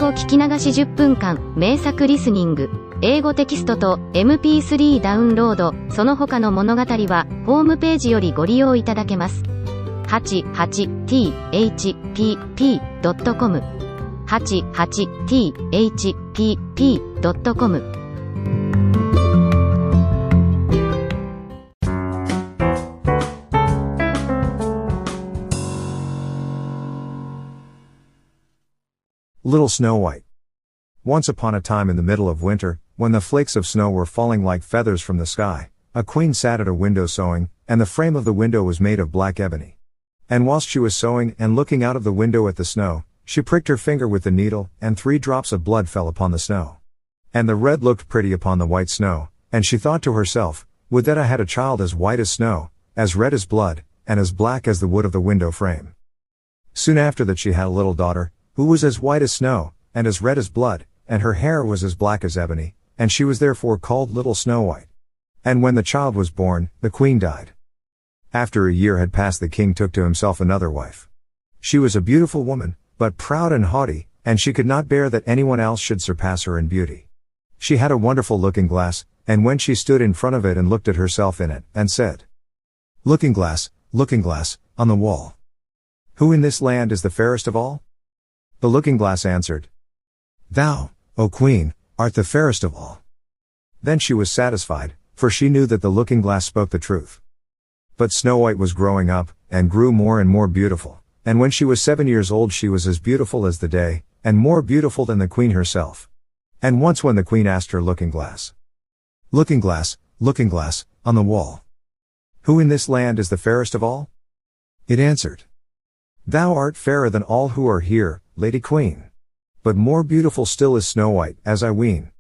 語聞き流し10分間、名作リスニング。英語テキストと MP3 ダウンロード、その他の物語は、ホームページよりご利用いただけます。88thpp.com 88thpp.com Little Snow White. Once upon a time in the middle of winter, when the flakes of snow were falling like feathers from the sky, a queen sat at a window sewing, and the frame of the window was made of black ebony. And whilst she was sewing and looking out of the window at the snow, she pricked her finger with the needle, and 3 drops of blood fell upon the snow. And the red looked pretty upon the white snow, and she thought to herself, would that I had a child as white as snow, as red as blood, and as black as the wood of the window frame. Soon after that she had a little daughter, who was as white as snow, and as red as blood, and her hair was as black as ebony, and she was therefore called Little Snow White. And when the child was born, the queen died. After a year had passed, the king took to himself another wife. She was a beautiful woman, but proud and haughty, and she could not bear that anyone else should surpass her in beauty. She had a wonderful looking glass, and when she stood in front of it and looked at herself in it, and said, looking glass, on the wall, who in this land is the fairest of all? The looking glass answered, thou, O queen, art the fairest of all. Then she was satisfied, for she knew that the looking glass spoke the truth. But Snow White was growing up, and grew more and more beautiful, and when she was 7 years old she was as beautiful as the day, and more beautiful than the queen herself. And once when the queen asked her looking glass, on the wall, who in this land is the fairest of all? It answered, thou art fairer than all who are here, Lady Queen. But more beautiful still is Snow White, as I ween.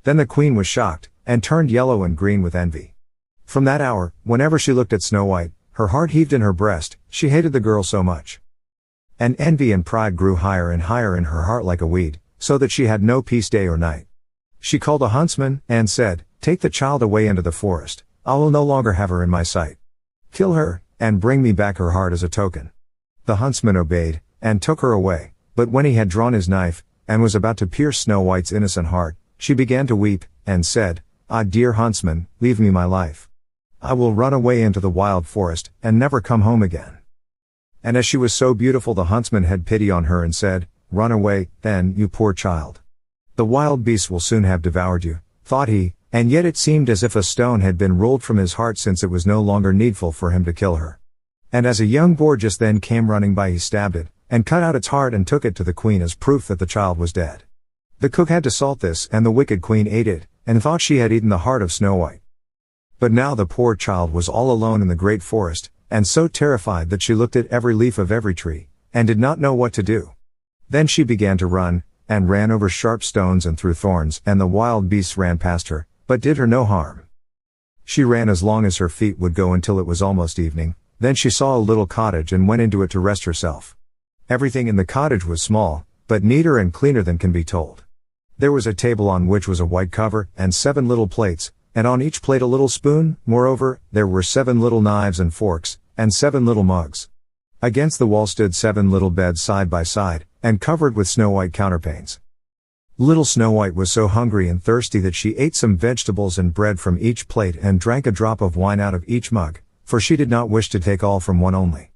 Then the queen was shocked, and turned yellow and green with envy. From that hour, whenever she looked at Snow White, her heart heaved in her breast, she hated the girl so much. And envy and pride grew higher and higher in her heart like a weed, so that she had no peace day or night. She called a huntsman, and said, take the child away into the forest, I will no longer have her in my sight. Kill her, and bring me back her heart as a token. The huntsman obeyed, and took her away. But when he had drawn his knife, and was about to pierce Snow White's innocent heart, she began to weep, and said, ah, dear huntsman, leave me my life. I will run away into the wild forest, and never come home again. And as she was so beautiful, the huntsman had pity on her and said, run away, then, you poor child. The wild beasts will soon have devoured you, thought he, and yet it seemed as if a stone had been rolled from his heart, since it was no longer needful for him to kill her. And as a young boar just then came running by, he stabbed it, and cut out its heart and took it to the queen as proof that the child was dead. The cook had to salt this, and the wicked queen ate it, and thought she had eaten the heart of Snow White. But now the poor child was all alone in the great forest, and so terrified that she looked at every leaf of every tree, and did not know what to do. Then she began to run, and ran over sharp stones and through thorns, and the wild beasts ran past her, but did her no harm. She ran as long as her feet would go until it was almost evening. Then she saw a little cottage and went into it to rest herself. Everything in the cottage was small, but neater and cleaner than can be told. There was a table on which was a white cover, and 7 little plates, and on each plate a little spoon. Moreover, there were 7 little knives and forks, and 7 little mugs. Against the wall stood 7 little beds side by side, and covered with snow white counterpanes. Little Snow White was so hungry and thirsty that she ate some vegetables and bread from each plate and drank a drop of wine out of each mug, for she did not wish to take all from one only.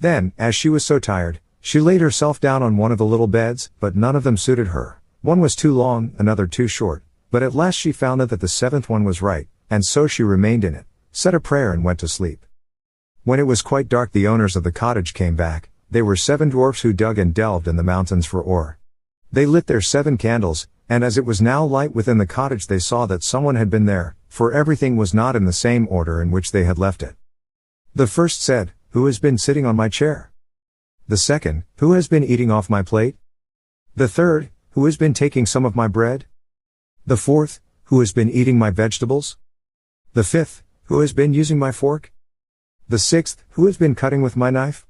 Then, as she was so tired, she laid herself down on one of the little beds, but none of them suited her. One was too long, another too short, but at last she found that the 7th one was right, and so she remained in it, said a prayer and went to sleep. When it was quite dark, the owners of the cottage came back. They were 7 dwarfs who dug and delved in the mountains for ore. They lit their 7 candles, and as it was now light within the cottage, they saw that someone had been there, for everything was not in the same order in which they had left it. The first said, who has been sitting on my chair? The second, who has been eating off my plate? The third, who has been taking some of my bread? The fourth, who has been eating my vegetables? The fifth, who has been using my fork? The sixth, who has been cutting with my knife?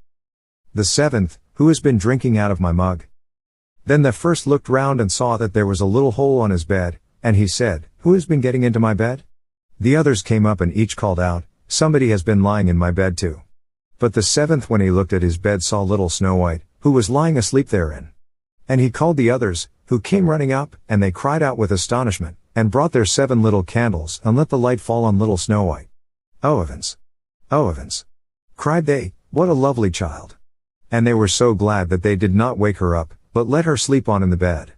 The seventh, who has been drinking out of my mug? Then the first looked round and saw that there was a little hole on his bed, and he said, who has been getting into my bed? The others came up and each called out, somebody has been lying in my bed too. But the 7th, when he looked at his bed, saw little Snow White, who was lying asleep therein. And he called the others, who came running up, and they cried out with astonishment, and brought their 7 little candles, and let the light fall on little Snow White. "Oh heavens! Oh heavens!" cried they, "what a lovely child!" And they were so glad that they did not wake her up, but let her sleep on in the bed.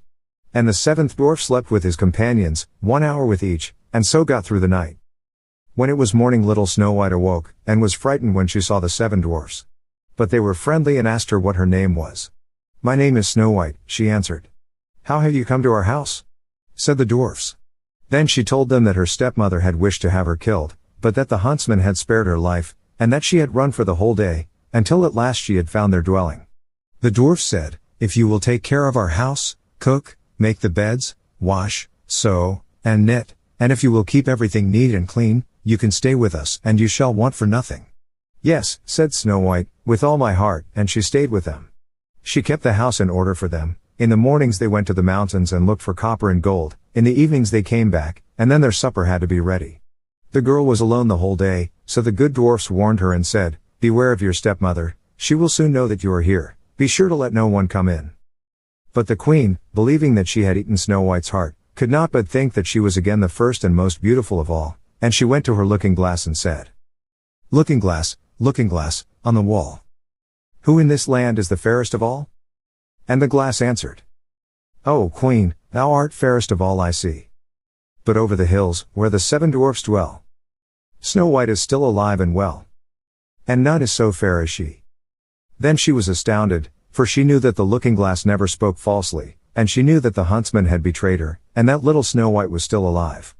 And the 7th dwarf slept with his companions, 1 hour with each, and so got through the night. When it was morning, little Snow White awoke, and was frightened when she saw the 7 dwarfs. But they were friendly and asked her what her name was. "My name is Snow White," she answered. "How have you come to our house?" said the dwarfs. Then she told them that her stepmother had wished to have her killed, but that the huntsman had spared her life, and that she had run for the whole day, until at last she had found their dwelling. The dwarfs said, "If you will take care of our house, cook, make the beds, wash, sew, and knit, and if you will keep everything neat and clean, you can stay with us and you shall want for nothing." "Yes," said Snow White, "with all my heart," and she stayed with them. She kept the house in order for them. In the mornings they went to the mountains and looked for copper and gold, in the evenings they came back, and then their supper had to be ready. The girl was alone the whole day, so the good dwarfs warned her and said, "Beware of your stepmother, she will soon know that you are here, be sure to let no one come in." But the queen, believing that she had eaten Snow White's heart, could not but think that she was again the first and most beautiful of all, and she went to her looking glass and said, looking glass, on the wall, who in this land is the fairest of all?" And the glass answered, "O Queen, thou art fairest of all I see. But over the hills, where the 7 dwarfs dwell, Snow White is still alive and well, and none is so fair as she." Then she was astounded, for she knew that the looking glass never spoke falsely, and she knew that the huntsman had betrayed her, and that little Snow White was still alive.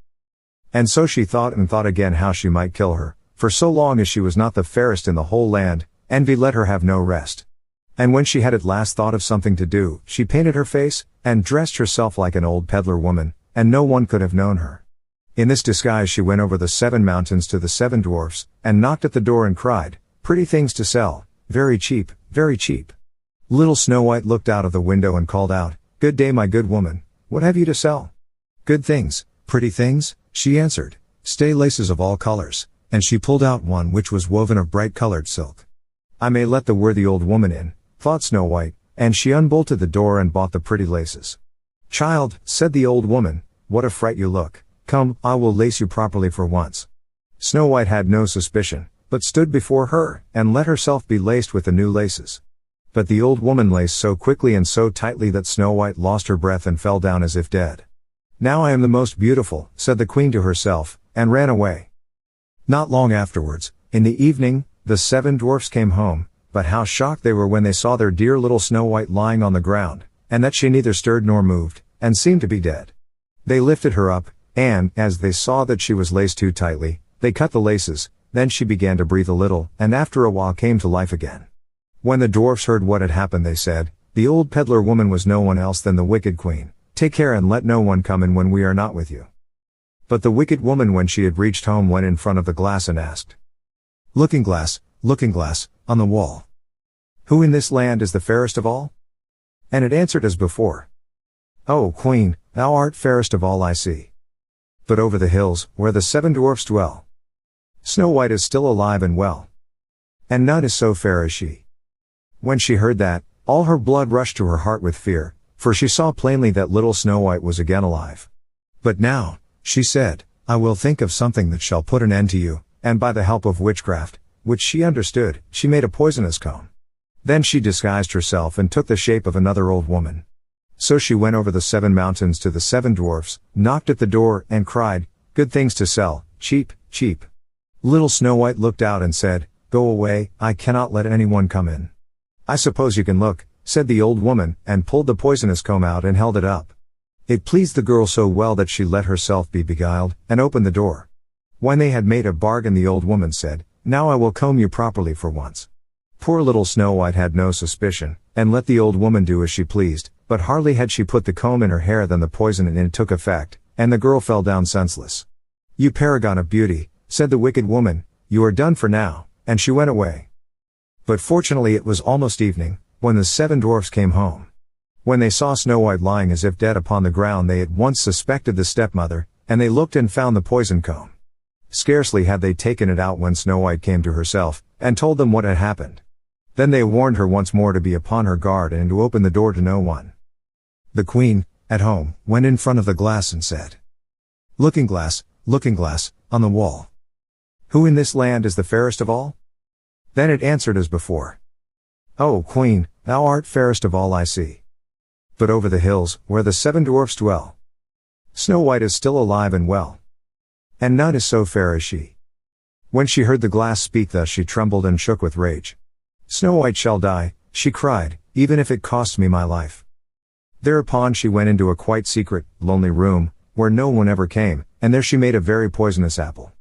And so she thought and thought again how she might kill her, for so long as she was not the fairest in the whole land, envy let her have no rest. And when she had at last thought of something to do, she painted her face, and dressed herself like an old peddler woman, and no one could have known her. In this disguise she went over the 7 mountains to the 7 dwarfs, and knocked at the door and cried, "Pretty things to sell, very cheap, very cheap." Little Snow White looked out of the window and called out, "Good day, my good woman, what have you to sell?" "Good things, pretty things," she answered, "stay laces of all colors," and she pulled out one which was woven of bright colored silk. "I may let the worthy old woman in," thought Snow White, and she unbolted the door and bought the pretty laces. "Child," said the old woman, "what a fright you look, come, I will lace you properly for once." Snow White had no suspicion, but stood before her, and let herself be laced with the new laces. But the old woman laced so quickly and so tightly that Snow White lost her breath and fell down as if dead. "Now I am the most beautiful," said the queen to herself, and ran away. Not long afterwards, in the evening, the 7 dwarfs came home, but how shocked they were when they saw their dear little Snow White lying on the ground, and that she neither stirred nor moved, and seemed to be dead. They lifted her up, and, as they saw that she was laced too tightly, they cut the laces, then she began to breathe a little, and after a while came to life again. When the dwarfs heard what had happened they said, "The old peddler woman was no one else than the wicked queen, take care and let no one come in when we are not with you." But the wicked woman when she had reached home went in front of the glass and asked, looking glass, on the wall, who in this land is the fairest of all?" And it answered as before, "O Queen, thou art fairest of all I see. But over the hills, where the 7 dwarfs dwell, Snow White is still alive and well, and none is so fair as she." When she heard that, all her blood rushed to her heart with fear, for she saw plainly that little Snow White was again alive. "But now," she said, "I will think of something that shall put an end to you," and by the help of witchcraft, which she understood, she made a poisonous comb. Then she disguised herself and took the shape of another old woman. So she went over the 7 mountains to the 7 dwarfs, knocked at the door, and cried, "Good things to sell, cheap, cheap." Little Snow White looked out and said, "Go away, I cannot let anyone come in." "I suppose you can look," said the old woman, and pulled the poisonous comb out and held it up. It pleased the girl so well that she let herself be beguiled, and opened the door. When they had made a bargain the old woman said, "Now I will comb you properly for once." Poor little Snow White had no suspicion, and let the old woman do as she pleased, but hardly had she put the comb in her hair than the poison in it took effect, and the girl fell down senseless. "You paragon of beauty," said the wicked woman, "you are done for now," and she went away. But fortunately it was almost evening, when the 7 dwarfs came home. When they saw Snow White lying as if dead upon the ground they at once suspected the stepmother, and they looked and found the poison comb. Scarcely had they taken it out when Snow White came to herself, and told them what had happened. Then they warned her once more to be upon her guard and to open the door to no one. The queen, at home, went in front of the glass and said, looking glass, on the wall. Who in this land is the fairest of all? Then it answered as before, O Queen, thou art fairest of all I see. But over the hills, where the 7 dwarfs dwell, Snow White is still alive and well, and none is so fair as she. When she heard the glass speak thus, she trembled and shook with rage. Snow White shall die, she cried, even if it costs me my life. Thereupon she went into a quite secret, lonely room, where no one ever came, and there she made a very poisonous apple.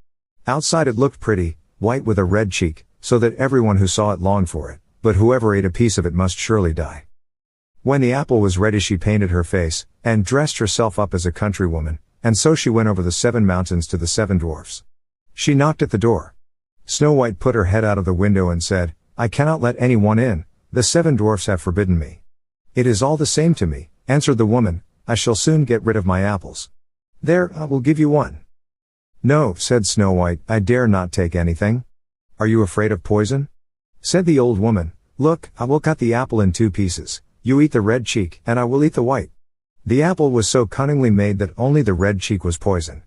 Outside it looked pretty, white with a red cheek, so that everyone who saw it longed for it, but whoever ate a piece of it must surely die. When the apple was ready, she painted her face, and dressed herself up as a countrywoman, and so she went over the 7 mountains to the 7 dwarfs. She knocked at the door. Snow White put her head out of the window and said, I cannot let anyone in, the 7 dwarfs have forbidden me. It is all the same to me, answered the woman, I shall soon get rid of my apples. There, I will give you one. No, said Snow White, I dare not take anything. Are you afraid of poison? Said the old woman, look, I will cut the apple in 2 pieces. You eat the red cheek, and I will eat the white. The apple was so cunningly made that only the red cheek was poison.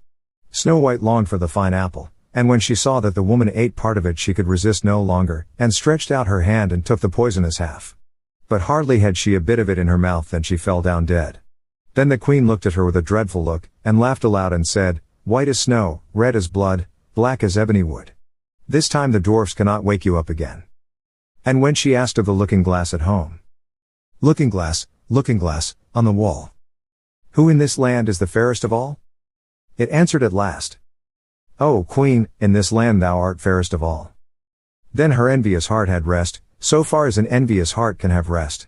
Snow White longed for the fine apple, and when she saw that the woman ate part of it, she could resist no longer, and stretched out her hand and took the poisonous half. But hardly had she a bit of it in her mouth than she fell down dead. Then the queen looked at her with a dreadful look, and laughed aloud and said, White as snow, red as blood, black as ebony wood. This time the dwarfs cannot wake you up again. And when she asked of the looking glass at home, looking glass, on the wall, who in this land is the fairest of all? It answered at last, O Queen, in this land thou art fairest of all. Then her envious heart had rest, so far as an envious heart can have rest.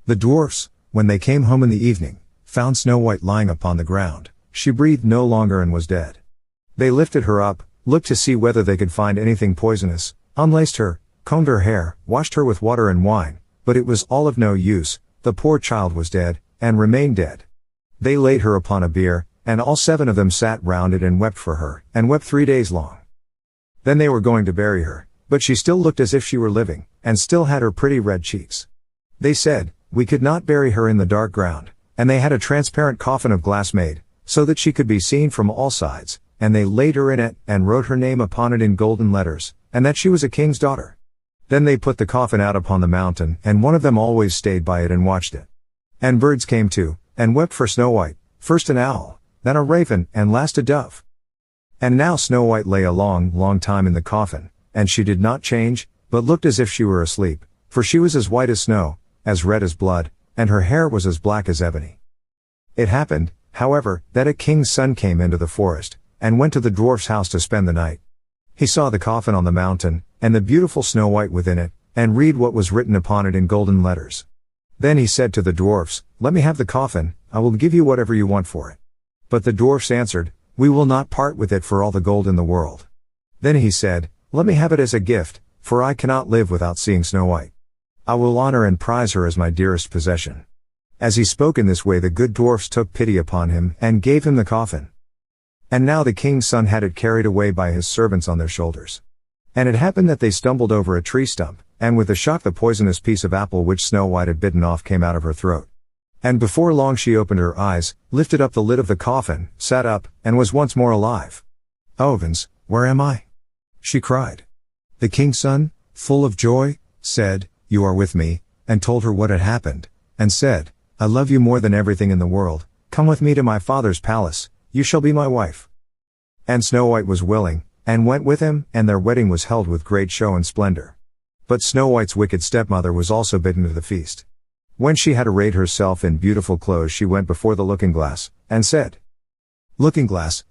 The dwarfs, when they came home in the evening, found Snow White lying upon the ground. She breathed no longer and was dead. They lifted her up, looked to see whether they could find anything poisonous, unlaced her, combed her hair, washed her with water and wine, but it was all of no use, the poor child was dead, and remained dead. They laid her upon a bier, and all 7 of them sat round it and wept for her, and wept 3 days long. Then they were going to bury her, but she still looked as if she were living, and still had her pretty red cheeks. They said, we could not bury her in the dark ground, and they had a transparent coffin of glass made, so that she could be seen from all sides, and they laid her in it, and wrote her name upon it in golden letters, and that she was a king's daughter. Then they put the coffin out upon the mountain, and one of them always stayed by it and watched it. And birds came too, and wept for Snow White, first an owl, then a raven, and last a dove. And now Snow White lay a long time in the coffin, and she did not change, but looked as if she were asleep, for she was as white as snow, as red as blood, and her hair was as black as ebony. It happened, however, that a king's son came into the forest, and went to the dwarf's house to spend the night. He saw the coffin on the mountain, and the beautiful Snow White within it, and read what was written upon it in golden letters. Then he said to the dwarfs, Let me have the coffin, I will give you whatever you want for it. But the dwarfs answered, We will not part with it for all the gold in the world. Then he said, Let me have it as a gift, for I cannot live without seeing Snow White. I will honor and prize her as my dearest possession. As he spoke in this way, the good dwarfs took pity upon him, and gave him the coffin. And now the king's son had it carried away by his servants on their shoulders. And it happened that they stumbled over a tree stump, and with a shock the poisonous piece of apple which Snow White had bitten off came out of her throat. And before long she opened her eyes, lifted up the lid of the coffin, sat up, and was once more alive. Oh heavens, where am I? She cried. The king's son, full of joy, said, You are with me, and told her what had happened, and said, I love you more than everything in the world, come with me to my father's palace, you shall be my wife. And Snow White was willing, and went with him, and their wedding was held with great show and splendor. But Snow White's wicked stepmother was also bidden to the feast. When she had arrayed herself in beautiful clothes, she went before the looking glass, and said, Looking glass,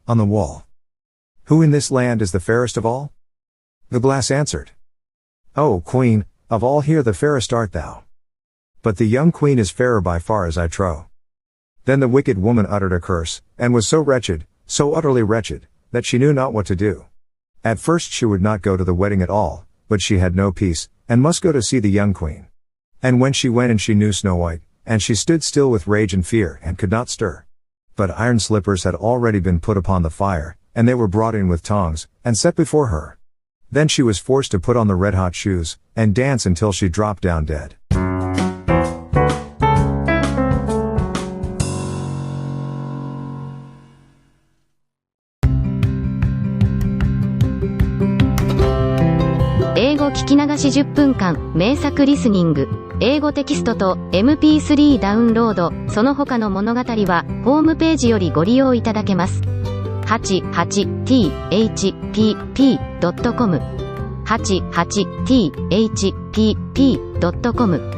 on the wall, who in this land is the fairest of all? The glass answered, O Queen, of all here the fairest art thou. But the young queen is fairer by far, as I trow. Then the wicked woman uttered a curse, and was so wretched, so utterly wretched, that she knew not what to do. At first she would not go to the wedding at all, but she had no peace, and must go to see the young queen. And when she went in she knew Snow White, and she stood still with rage and fear, and could not stir. But iron slippers had already been put upon the fire, and they were brought in with tongs, and set before her. Then she was forced to put on the red-hot shoes, and dance until she dropped down dead. 聞き流し10分間、名作リスニング、英語テキストと MP3 ダウンロード、その他の物語は、ホームページよりご利用いただけます。88thpp.com 88thpp.com